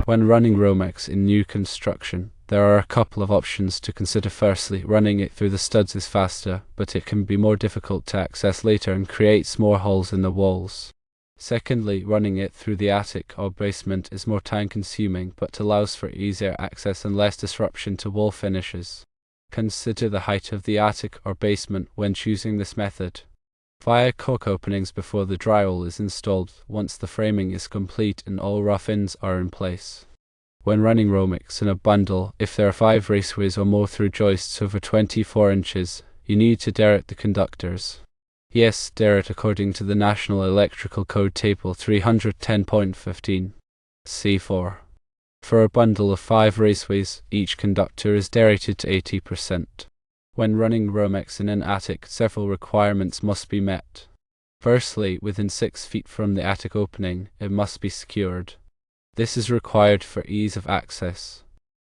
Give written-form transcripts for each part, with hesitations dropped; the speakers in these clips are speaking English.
When running Romex in new construction, there are a couple of options to consider. Firstly, running it through the studs is faster, but it can be more difficult to access later and creates more holes in the walls. Secondly, running it through the attic or basement is more time-consuming, but allows for easier access and less disruption to wall finishes. Consider the height of the attic or basement when choosing this method. Fire caulk openings before the drywall is installed once the framing is complete and all rough ends are in place. When running Romex in a bundle, if there are 5 raceways or more through joists over 24 inches, you need to derrit the conductors. Yes, derrit according to the National Electrical Code Table 310.15. C4. For a bundle of 5 raceways, each conductor is derrited to 80%. When running Romex in an attic, several requirements must be met. Firstly, within 6 feet from the attic opening, it must be secured. This is required for ease of access.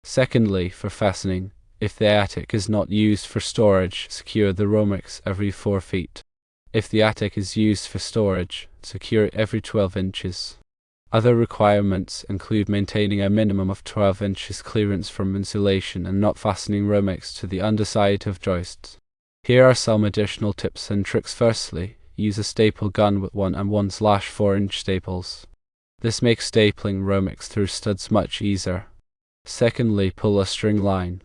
Secondly, for fastening, if the attic is not used for storage, secure the Romex every 4 feet. If the attic is used for storage, secure it every 12 inches. Other requirements include maintaining a minimum of 12 inches clearance from insulation and not fastening Romex to the underside of joists. Here are some additional tips and tricks. Firstly, use a staple gun with 1 and 1/4 inch staples. This makes stapling Romex through studs much easier. Secondly, pull a string line.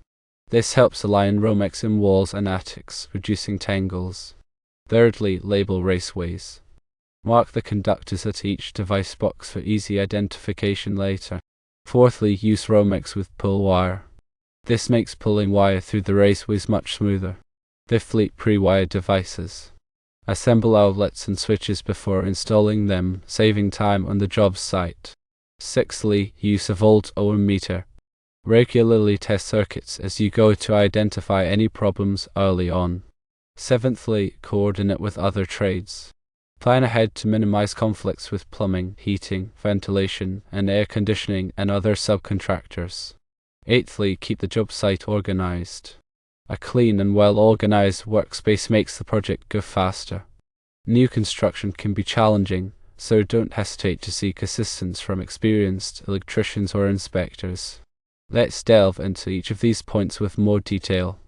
This helps align Romex in walls and attics, reducing tangles. Thirdly, label raceways. Mark the conductors at each device box for easy identification later. Fourthly, use Romex with pull wire. This makes pulling wire through the raceways much smoother. Fifthly, pre-wire devices. Assemble outlets and switches before installing them, saving time on the job site. Sixthly, use a volt-ohm meter. Regularly test circuits as you go to identify any problems early on. Seventhly, coordinate with other trades. Plan ahead to minimize conflicts with plumbing, heating, ventilation, and air conditioning and other subcontractors. Eighthly, keep the job site organized. A clean and well-organized workspace makes the project go faster. New construction can be challenging, so don't hesitate to seek assistance from experienced electricians or inspectors. Let's delve into each of these points with more detail.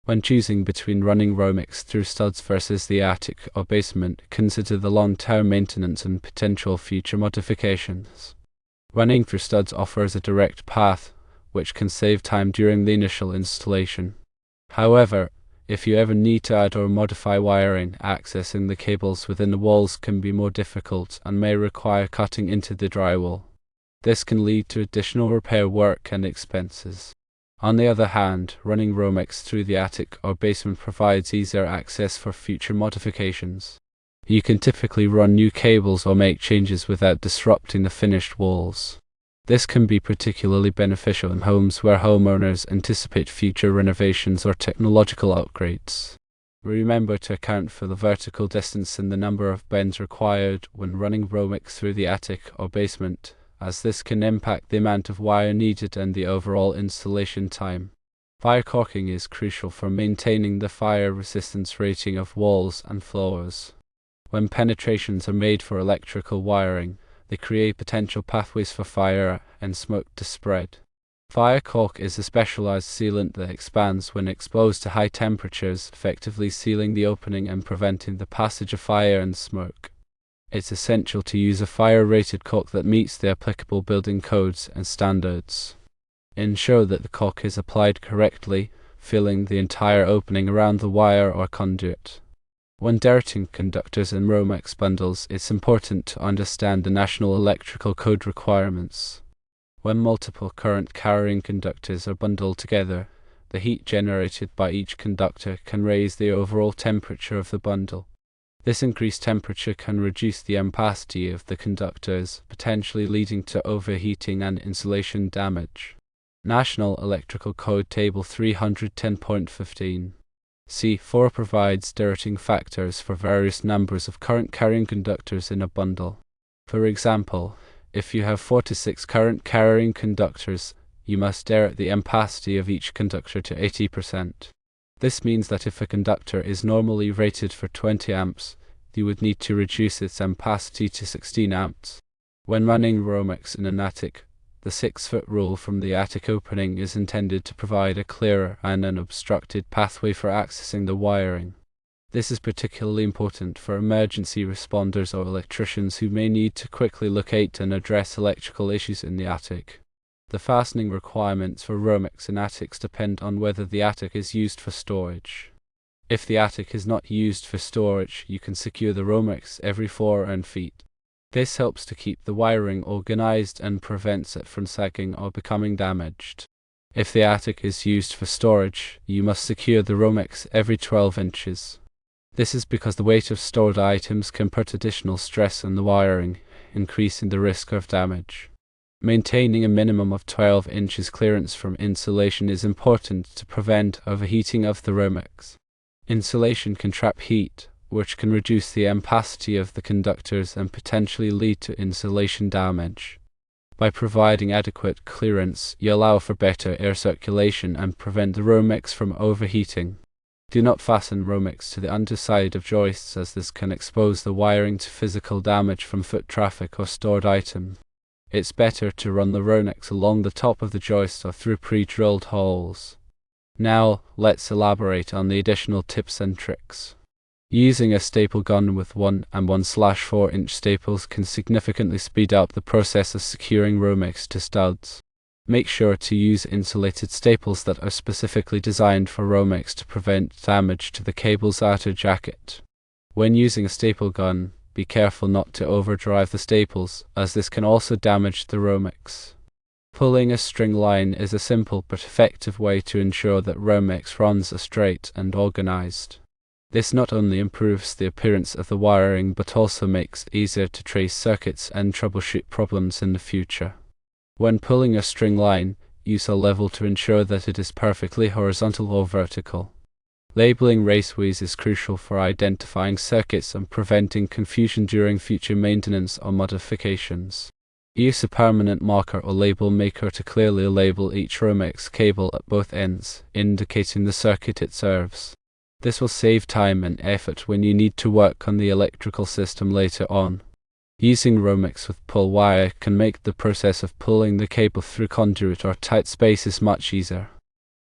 When choosing between running Romex through studs versus the attic or basement, consider the long-term maintenance and potential future modifications. Running through studs offers a direct path, which can save time during the initial installation. However, if you ever need to add or modify wiring, accessing the cables within the walls can be more difficult and may require cutting into the drywall. This can lead to additional repair work and expenses. On the other hand, running Romex through the attic or basement provides easier access for future modifications. You can typically run new cables or make changes without disrupting the finished walls. This can be particularly beneficial in homes where homeowners anticipate future renovations or technological upgrades. Remember to account for the vertical distance and the number of bends required when running Romex through the attic or basement, as this can impact the amount of wire needed and the overall installation time. Fire caulking is crucial for maintaining the fire resistance rating of walls and floors. When penetrations are made for electrical wiring, they create potential pathways for fire and smoke to spread. Fire caulk is a specialized sealant that expands when exposed to high temperatures, effectively sealing the opening and preventing the passage of fire and smoke. It's essential to use a fire-rated caulk that meets the applicable building codes and standards. Ensure that the caulk is applied correctly, filling the entire opening around the wire or conduit. When derriting conductors in Romex bundles, it's important to understand the National Electrical Code requirements. When multiple current-carrying conductors are bundled together, the heat generated by each conductor can raise the overall temperature of the bundle. This increased temperature can reduce the ampacity of the conductors, potentially leading to overheating and insulation damage. National Electrical Code Table 310.15. C4 provides derriting factors for various numbers of current-carrying conductors in a bundle. For example, if you have 4 to 6 current-carrying conductors, you must derrit the ampacity of each conductor to 80%. This means that if a conductor is normally rated for 20 amps, you would need to reduce its ampacity to 16 amps. When running Romex in an attic, The 6-foot rule from the attic opening is intended to provide a clearer and unobstructed pathway for accessing the wiring. This is particularly important for emergency responders or electricians who may need to quickly locate and address electrical issues in the attic. The fastening requirements for Romex in attics depend on whether the attic is used for storage. If the attic is not used for storage, you can secure the Romex every 4 feet. This helps to keep the wiring organized and prevents it from sagging or becoming damaged. If the attic is used for storage, you must secure the Romex every 12 inches. This is because the weight of stored items can put additional stress on the wiring, increasing the risk of damage. Maintaining a minimum of 12 inches clearance from insulation is important to prevent overheating of the Romex. Insulation can trap heat, which can reduce the ampacity of the conductors and potentially lead to insulation damage. By providing adequate clearance, you allow for better air circulation and prevent the Romex from overheating. Do not fasten Romex to the underside of joists, as this can expose the wiring to physical damage from foot traffic or stored items. It's better to run the Romex along the top of the joist or through pre-drilled holes. Now, let's elaborate on the additional tips and tricks. Using a staple gun with 1 and 1/4 inch staples can significantly speed up the process of securing Romex to studs. Make sure to use insulated staples that are specifically designed for Romex to prevent damage to the cable's outer jacket. When using a staple gun, be careful not to overdrive the staples, as this can also damage the Romex. Pulling a string line is a simple but effective way to ensure that Romex runs straight and organized. This not only improves the appearance of the wiring but also makes it easier to trace circuits and troubleshoot problems in the future. When pulling a string line, use a level to ensure that it is perfectly horizontal or vertical. Labeling raceways is crucial for identifying circuits and preventing confusion during future maintenance or modifications. Use a permanent marker or label maker to clearly label each Romex cable at both ends, indicating the circuit it serves. This will save time and effort when you need to work on the electrical system later on. Using Romex with pull wire can make the process of pulling the cable through conduit or tight spaces much easier.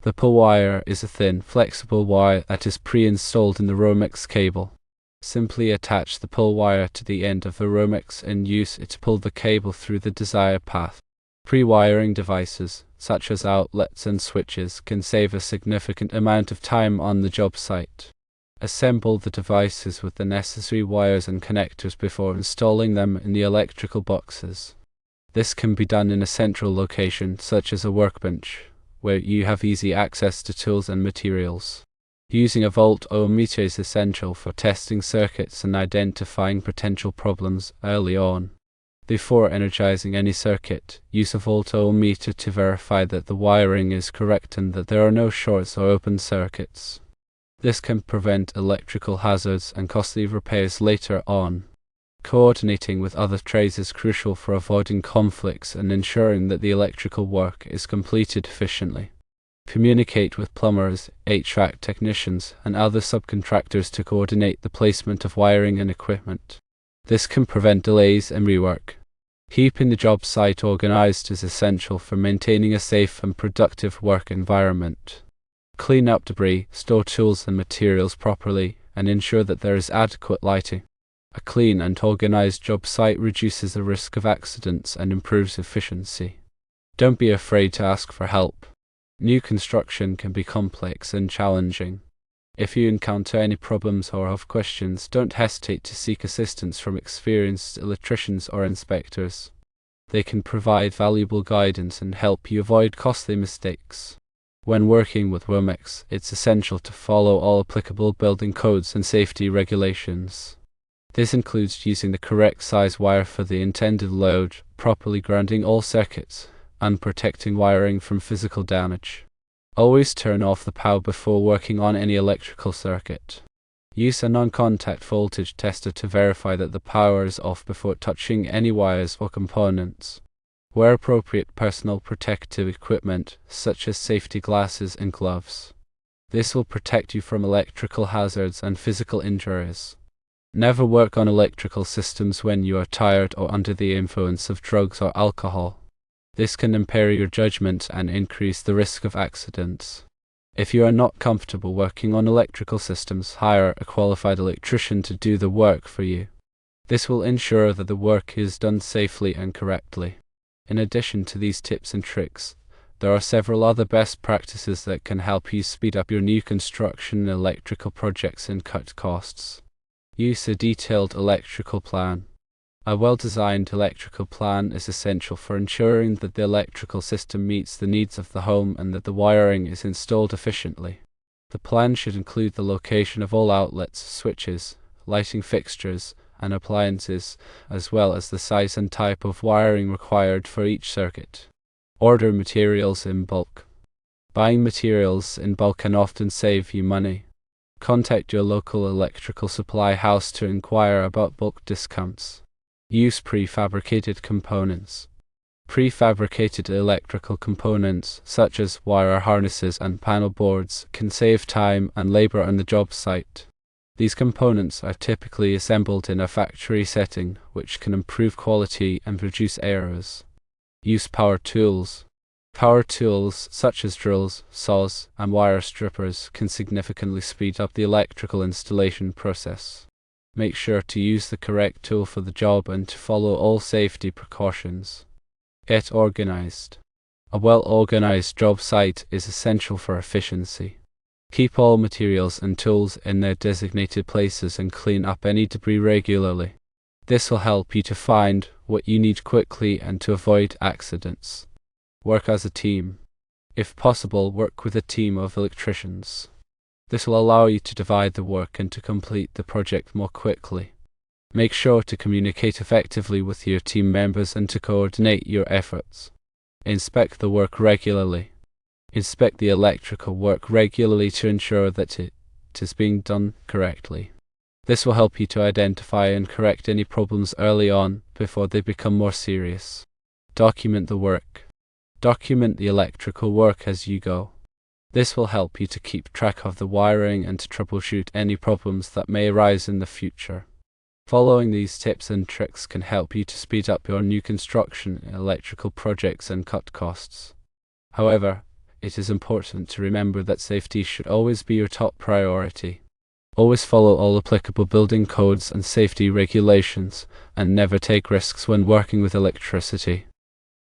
The pull wire is a thin, flexible wire that is pre-installed in the Romex cable. Simply attach the pull wire to the end of the Romex and use it to pull the cable through the desired path. Pre-wiring devices, such as outlets and switches, can save a significant amount of time on the job site. Assemble the devices with the necessary wires and connectors before installing them in the electrical boxes. This can be done in a central location, such as a workbench, where you have easy access to tools and materials. Using a volt-ohm-meter is essential for testing circuits and identifying potential problems early on. Before energizing any circuit, use a volt-ohm-meter to verify that the wiring is correct and that there are no shorts or open circuits. This can prevent electrical hazards and costly repairs later on. Coordinating with other trades is crucial for avoiding conflicts and ensuring that the electrical work is completed efficiently. Communicate with plumbers, HVAC technicians, and other subcontractors to coordinate the placement of wiring and equipment. This can prevent delays and rework. Keeping the job site organized is essential for maintaining a safe and productive work environment. Clean up debris, store tools and materials properly, and ensure that there is adequate lighting. A clean and organized job site reduces the risk of accidents and improves efficiency. Don't be afraid to ask for help. New construction can be complex and challenging. If you encounter any problems or have questions, don't hesitate to seek assistance from experienced electricians or inspectors. They can provide valuable guidance and help you avoid costly mistakes. When working with Romex, it's essential to follow all applicable building codes and safety regulations. This includes using the correct size wire for the intended load, properly grounding all circuits, and protecting wiring from physical damage. Always turn off the power before working on any electrical circuit. Use a non-contact voltage tester to verify that the power is off before touching any wires or components. Wear appropriate personal protective equipment, such as safety glasses and gloves. This will protect you from electrical hazards and physical injuries. Never work on electrical systems when you are tired or under the influence of drugs or alcohol. This can impair your judgment and increase the risk of accidents. If you are not comfortable working on electrical systems, hire a qualified electrician to do the work for you. This will ensure that the work is done safely and correctly. In addition to these tips and tricks, there are several other best practices that can help you speed up your new construction electrical projects and cut costs. Use a detailed electrical plan. A well-designed electrical plan is essential for ensuring that the electrical system meets the needs of the home and that the wiring is installed efficiently. The plan should include the location of all outlets, switches, lighting fixtures, and appliances, as well as the size and type of wiring required for each circuit. Order materials in bulk. Buying materials in bulk can often save you money. Contact your local electrical supply house to inquire about bulk discounts. Use prefabricated components. Prefabricated electrical components, such as wire harnesses and panel boards, can save time and labor on the job site. These components are typically assembled in a factory setting, which can improve quality and reduce errors. Use power tools. Power tools, such as drills, saws, and wire strippers, can significantly speed up the electrical installation process. Make sure to use the correct tool for the job and to follow all safety precautions. Get organized. A well-organized job site is essential for efficiency. Keep all materials and tools in their designated places and clean up any debris regularly. This will help you to find what you need quickly and to avoid accidents. Work as a team. If possible, work with a team of electricians. This will allow you to divide the work and to complete the project more quickly. Make sure to communicate effectively with your team members and to coordinate your efforts. Inspect the work regularly. Inspect the electrical work regularly to ensure that it is being done correctly. This will help you to identify and correct any problems early on before they become more serious. Document the work. Document the electrical work as you go. This will help you to keep track of the wiring and to troubleshoot any problems that may arise in the future. Following these tips and tricks can help you to speed up your new construction electrical projects and cut costs. However, it is important to remember that safety should always be your top priority. Always follow all applicable building codes and safety regulations, and never take risks when working with electricity.